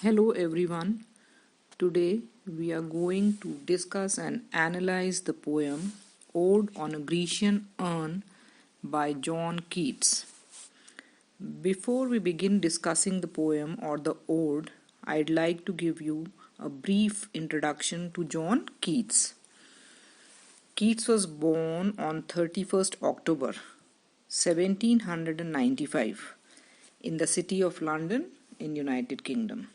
Hello everyone. Today we are going to discuss and analyze the poem Ode on a Grecian Urn by John Keats. Before we begin discussing the poem or the ode, I'd like to give you a brief introduction to John Keats. Keats was born on 31st October 1795 in the city of London in United Kingdom,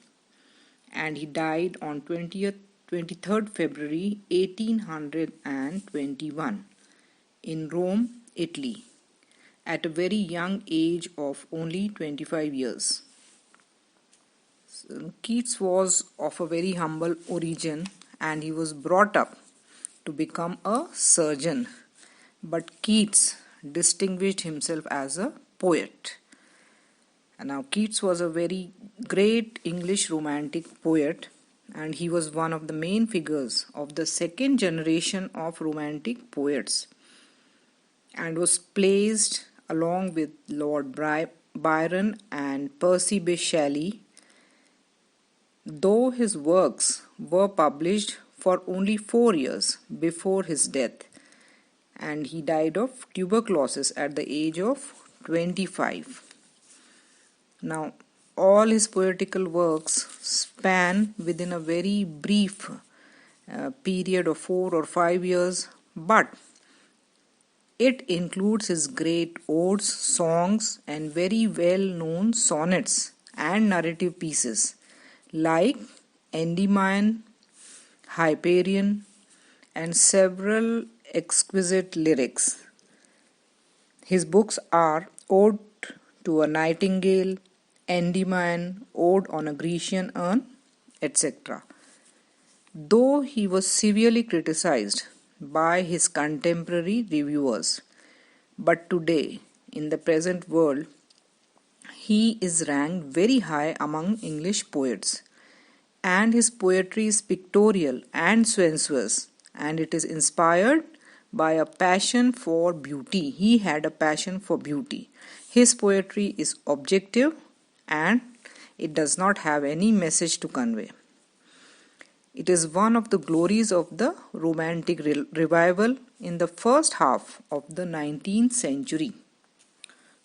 and he died on 23rd February 1821 in Rome, Italy, at a very young age of only 25 years. Keats was of a very humble origin and he was brought up to become a surgeon, but Keats distinguished himself as a poet. And now Keats was a very great English romantic poet, and he was one of the main figures of the second generation of romantic poets and was placed along with Lord Byron and Percy Bysshe Shelley, though his works were published for only 4 years before his death, and he died of tuberculosis at the age of 25. Now, all his poetical works span within a very brief period of 4 or 5 years, but it includes his great odes, songs, and very well-known sonnets and narrative pieces like Endymion, Hyperion, and several exquisite lyrics. His books are Ode to a Nightingale, Endymion, Ode on a Grecian Urn, etc. Though he was severely criticized by his contemporary reviewers, but today, in the present world, he is ranked very high among English poets, and his poetry is pictorial and sensuous, and it is inspired by a passion for beauty. He had a passion for beauty. His poetry is objective and it does not have any message to convey. It is one of the glories of the Romantic revival in the first half of the 19th century.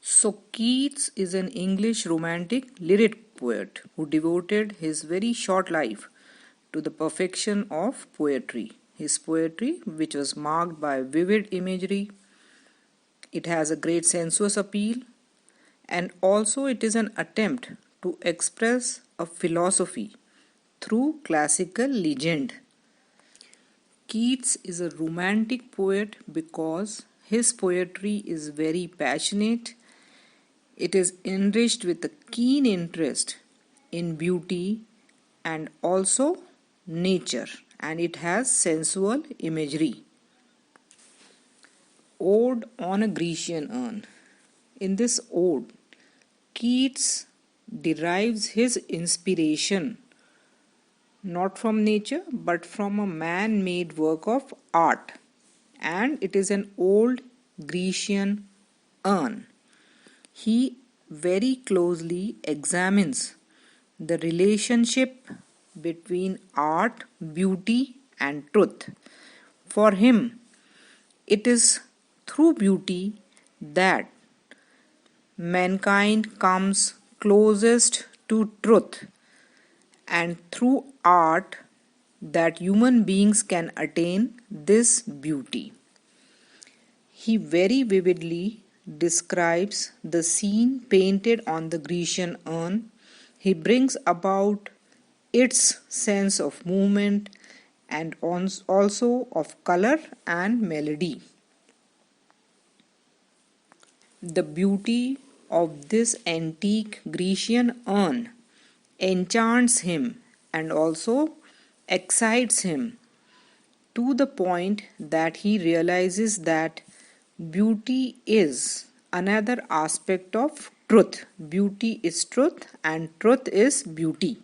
So Keats is an English romantic lyric poet who devoted his very short life to the perfection of poetry. His poetry, which was marked by vivid imagery, it has a great sensuous appeal, and also it is an attempt to express a philosophy through classical legend. Keats is a romantic poet because his poetry is very passionate. It is enriched with a keen interest in beauty and also nature, and it has sensual imagery. Ode on a Grecian Urn. In this ode, Keats derives his inspiration not from nature but from a man-made work of art, and it is an old Grecian urn. He very closely examines the relationship between art, beauty, and truth. For him, it is through beauty that mankind comes closest to truth, and through art that human beings can attain this beauty. He very vividly describes the scene painted on the Grecian urn. He brings about its sense of movement and also of color and melody. The beauty of this antique Grecian urn enchants him and also excites him to the point that he realizes that beauty is another aspect of truth. Beauty is truth and truth is beauty.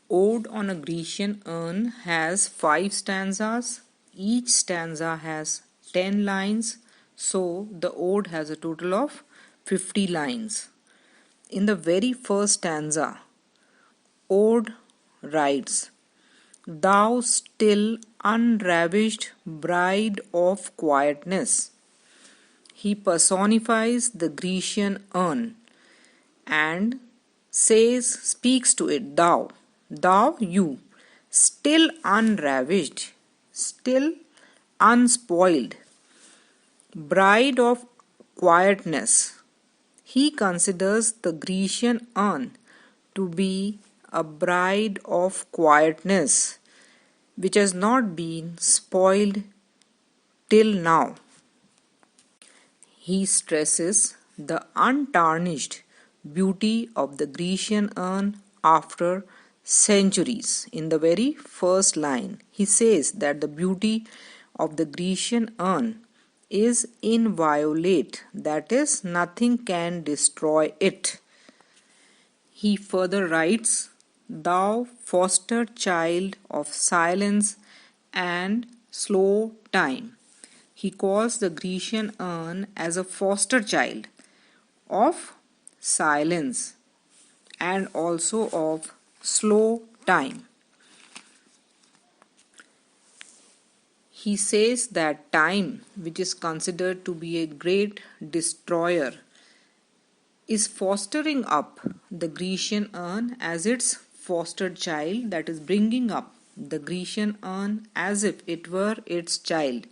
Ode on a Grecian Urn has 5 stanzas. Each stanza has 10 lines, so the ode has a total of 50 lines. In the very first stanza, ode writes, "Thou still unravished bride of quietness." He personifies the Grecian urn and speaks to it, thou, you, still unravished, still unspoiled, bride of quietness. He considers the Grecian urn to be a bride of quietness which has not been spoiled till now. He stresses the untarnished beauty of the Grecian urn after centuries. In the very first line, he says that the beauty of the Grecian urn is inviolate, that is, nothing can destroy it. He further writes, "Thou foster child of silence and slow time." He calls the Grecian urn as a foster child of silence and also of slow time. He says that time, which is considered to be a great destroyer, is fostering up the Grecian urn as its fostered child, that is, bringing up the Grecian urn as if it were its child,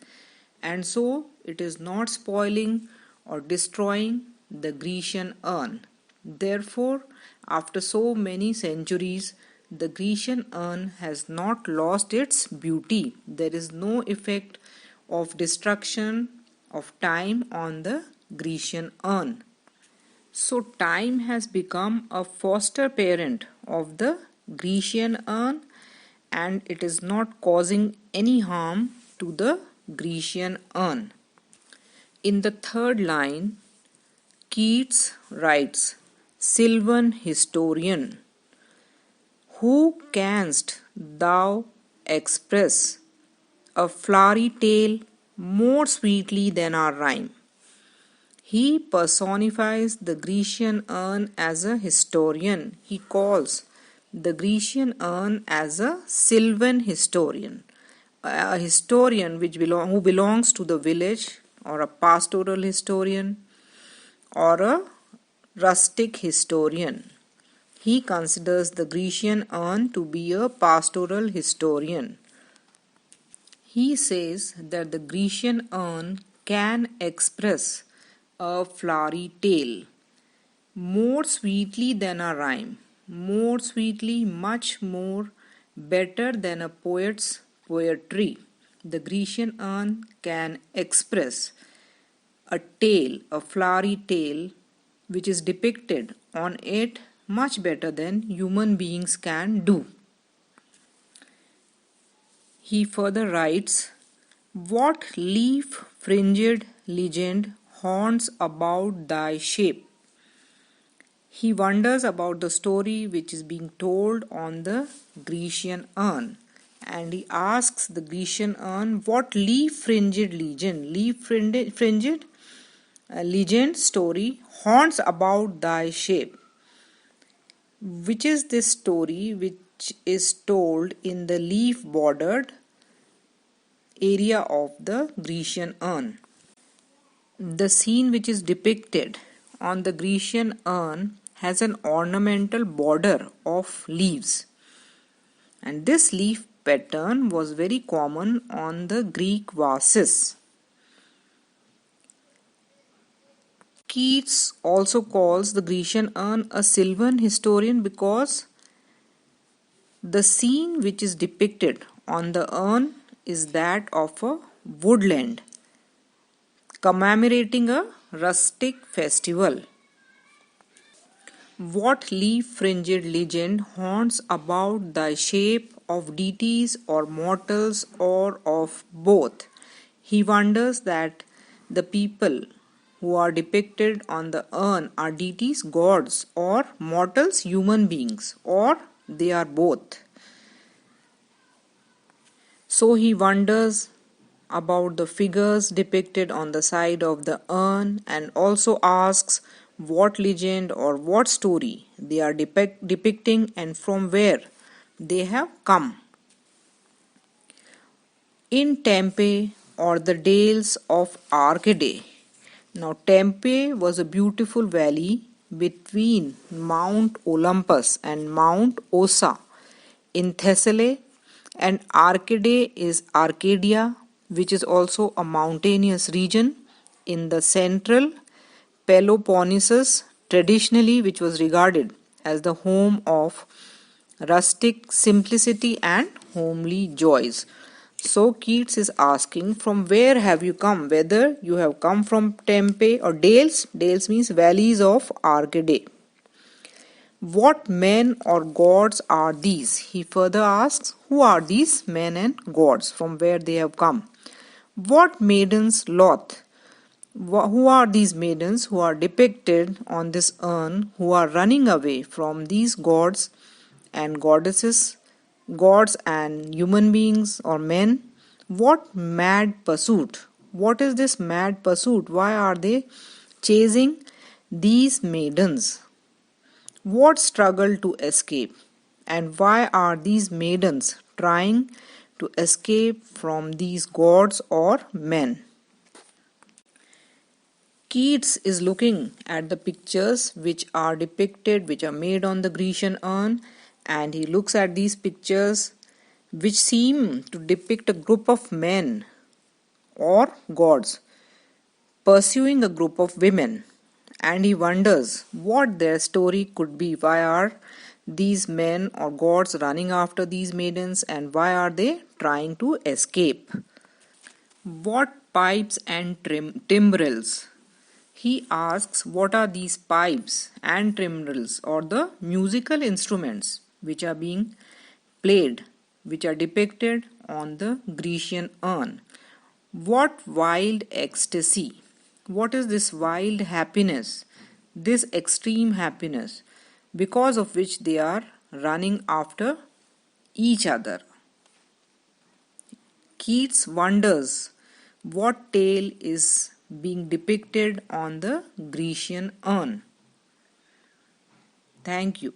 and so it is not spoiling or destroying the Grecian urn. Therefore, after so many centuries, the Grecian urn has not lost its beauty. There is no effect of destruction of time on the Grecian urn. So time has become a foster parent of the Grecian urn and it is not causing any harm to the Grecian urn. In the third line, Keats writes, "Sylvan historian, who canst thou express a flowery tale more sweetly than our rhyme?" He personifies the Grecian urn as a historian. He calls the Grecian urn as a sylvan historian, a historian who belongs to the village, or a pastoral historian, or a rustic historian. He considers the Grecian urn to be a pastoral historian. He says that the Grecian urn can express a flowery tale more sweetly than a rhyme, more sweetly, much more better than a poet's poetry. The Grecian urn can express a tale, a flowery tale, which is depicted on it much better than human beings can do. He further writes, "What leaf-fringed legend haunts about thy shape?" He wonders about the story which is being told on the Grecian urn, and he asks the Grecian urn, what leaf-fringed legend story haunts about thy shape? Which is this story which is told in the leaf-bordered area of the Grecian urn? The scene which is depicted on the Grecian urn has an ornamental border of leaves, and this leaf pattern was very common on the Greek vases. Keats also calls the Grecian urn a sylvan historian because the scene which is depicted on the urn is that of a woodland commemorating a rustic festival. What leaf-fringed legend haunts about thy shape, of deities or mortals or of both? He wonders that the people who are depicted on the urn are deities, gods, or mortals, human beings, or they are both. So he wonders about the figures depicted on the side of the urn and also asks what legend or what story they are depicting and from where they have come. In Tempe or the Dales of Arcady. Now, Tempe was a beautiful valley between Mount Olympus and Mount Ossa in Thessaly, and Arcady is Arcadia, which is also a mountainous region in the central Peloponnesus, traditionally which was regarded as the home of rustic simplicity and homely joys. So Keats is asking, from where have you come? Whether you have come from Tempe or Dales. Dales means valleys of Arcady. What men or gods are these? He further asks, who are these men and gods? From where they have come? What maidens loth? Who are these maidens who are depicted on this urn, who are running away from these gods and goddesses, gods and human beings or men? What mad pursuit? What is this mad pursuit? Why are they chasing these maidens? What struggle to escape? And why are these maidens trying to escape from these gods or men? Keats is looking at the pictures which are depicted, which are made on the Grecian urn, and he looks at these pictures which seem to depict a group of men or gods pursuing a group of women, and he wonders what their story could be. Why are these men or gods running after these maidens, and why are they trying to escape? What pipes and timbrels? He asks, what are these pipes and timbrels, or the musical instruments which are being played, which are depicted on the Grecian urn? What wild ecstasy? What is this wild happiness, this extreme happiness, because of which they are running after each other? Keats wonders what tale is being depicted on the Grecian urn. Thank you.